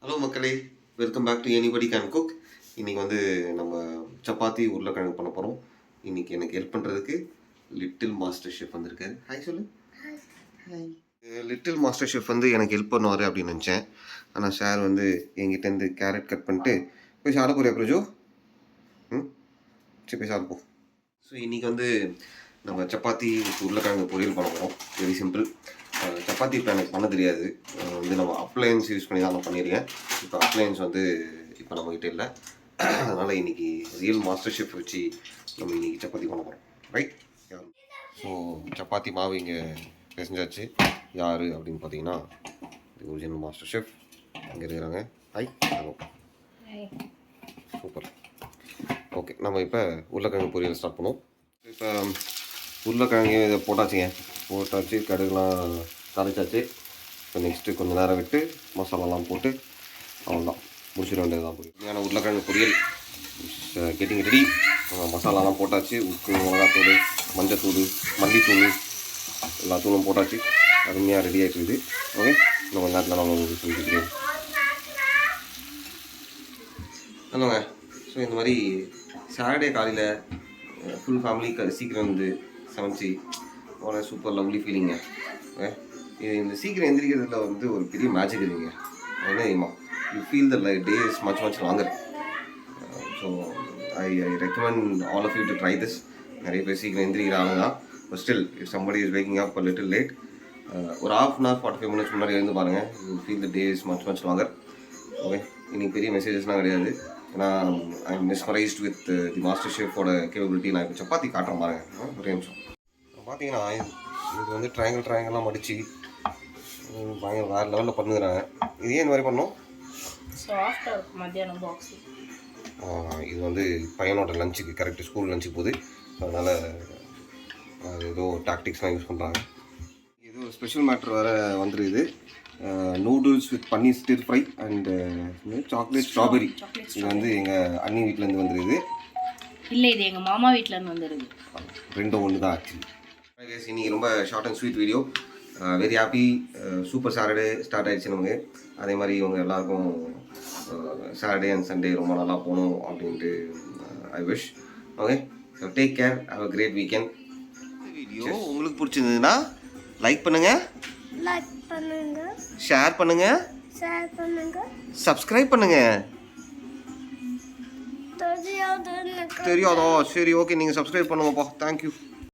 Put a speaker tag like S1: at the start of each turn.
S1: Hello மக்களே, welcome back to anybody can cook. இன்றைக்கி வந்து நம்ம சப்பாத்தி உருளைக்கிழங்கு பண்ண போகிறோம். இன்றைக்கி எனக்கு ஹெல்ப் பண்ணுறதுக்கு லிட்டில் மாஸ்டர் ஷெஃப் வந்திருக்காரு. ஹாய் சொல்லு. ஹாய். லிட்டில் மாஸ்டர் ஷெஃப் வந்து எனக்கு ஹெல்ப் பண்ணுவார் அப்படின்னு நினச்சேன். ஆனால் சார் வந்து என்கிட்டேருந்து கேரட் கட் பண்ணிட்டு போய் சாப்பிட போறியா பிரஜோ? சரி போய் சாப்பிடுப்போம். ஸோ இன்றைக்கி வந்து நம்ம சப்பாத்தி உருளைக்கிழங்கு பொரியல் பண்ண போகிறோம். Very simple. சப்பாத்தி இப்போ எனக்கு பண்ண தெரியாது. வந்து நம்ம அப்ளையன்ஸ் யூஸ் பண்ணி தான் நான் பண்ணியிருக்கேன். இப்போ அப்ளையன்ஸ் வந்து இப்போ நம்மக்கிட்ட இல்லை. அதனால் இன்றைக்கி ரியல் மாஸ்டர் ஷெஃப் வச்சு நம்ம இன்றைக்கி சப்பாத்தி பண்ண போகிறோம். ரைட். ஸோ சப்பாத்தி மாவு இங்கே பிசைஞ்சாச்சு. யார் அப்படின்னு பார்த்தீங்கன்னா ஒரிஜினல் மாஸ்டர் ஷெஃப் இங்கே இருக்கிறாங்க. ஹாய். ஹலோ. சூப்பர். ஓகே, நம்ம இப்போ உருளைக்கிழங்கு பொரியல் ஸ்டார்ட் பண்ணுவோம். இப்போ உருளைக்கிழங்கு இதை போட்டாச்சு, கடுகுலாம் தாளிச்சாச்சு. இப்போ நெக்ஸ்ட்டு கொஞ்சம் நேரம் விட்டு மசாலாலாம் போட்டு அவ்வளோதான் முடிச்சிட வேண்டியது தான். பொரியல் உருளைக்கிழங்கு பொரியல் கெட்டிங் ரெடி. மசாலாலாம் போட்டாச்சு. உப்பு, மிளகாத்தூள், மஞ்சத்தூள், மல்லித்தூள் எல்லா தூளும் போட்டாச்சு. அருமையாக ரெடி ஆகிட்டுருக்குது. ஓகே, இன்னும் கொஞ்சம் நேரத்தில் நம்ம சொல்லிக்கிறேன். ஆமாங்க. ஸோ இந்த மாதிரி சாட்டர்டே காலையில் ஃபுல் ஃபேமிலி சீக்கிரம் வந்து சமைச்சி ஒரு சூப்பர் லவ்லி ஃபீலிங்க. இது இந்த சீக்கிரம் எந்திரிக்கிறதுல வந்து ஒரு பெரிய மேஜிக் இருக்குங்க. ஏன்னா you feel the day is much longer. So I recommend all of you to try this. நிறைய பேர் சீக்கிரம் எந்திரிக்கிற ஆளுங்க தான். But still if somebody is waking up little late, ஒரு ½ hour 45 minutes முன்னாடி எழுந்து பாருங்கள். You feel the day is much longer. Okay, இன்னைக்கு பெரிய மெசேஜஸ்லாம் கிடையாது. ஏன்னா I am mesmerised with the master ஷெஃபோட கேப்பபிலிட்டி. நான் இப்போ சப்பாத்தி காட்டுறேன் பாருங்க. ஒரே நிமிஷம். பார்த்தீங்கன்னா இது வந்து ட்ரையாங்கிள்லாம் மடித்து பயங்கர வேறு லெவலில் பண்ணுறாங்க. இது ஏன் இந்த மாதிரி பண்ணோம்?
S2: மத்தியானம் பாக்ஸ்
S1: இது வந்து பையனோட லஞ்சுக்கு கரெக்டு ஸ்கூல் லஞ்சுக்கு போகுது. அதனால் அது ஏதோ டாக்டிக்ஸ்லாம் யூஸ் பண்ணுறாங்க. இது ஒரு ஸ்பெஷல் மேட்ரு வேறு வந்துருக்குது. Noodles with paneer stir fry and chocolate strawberry. இது வந்து எங்கள் அண்ணி வீட்டிலேருந்து வந்துருக்குது.
S2: இல்லை, இது எங்கள் மாமா வீட்டிலேருந்து வந்துருக்குது.
S1: ரெண்டும் ஒன்று தான் ஆக்சுவலி. இன்னைக்கு ரொம்ப short and sweet video. Very happy. Super Saturday start ஆகிடுச்சு நமக்கு. அதே மாதிரி இவங்க எல்லாருக்கும் சாட்டர்டே அண்ட் சண்டே ரொம்ப நல்லா போகணும் அப்படின்ட்டு I wish. Okay, so take care. Have a great weekend. Video உங்களுக்கு பிடிச்சிருந்ததுன்னா லைக் பண்ணுங்கள், ஷேர் பண்ணுங்கள், சப்ஸ்கிரைப் பண்ணுங்கள். தெரியாதோ? சரி, ஓகே, நீங்கள் சப்ஸ்கிரைப் பண்ணுங்கப்பா. தேங்க்யூ.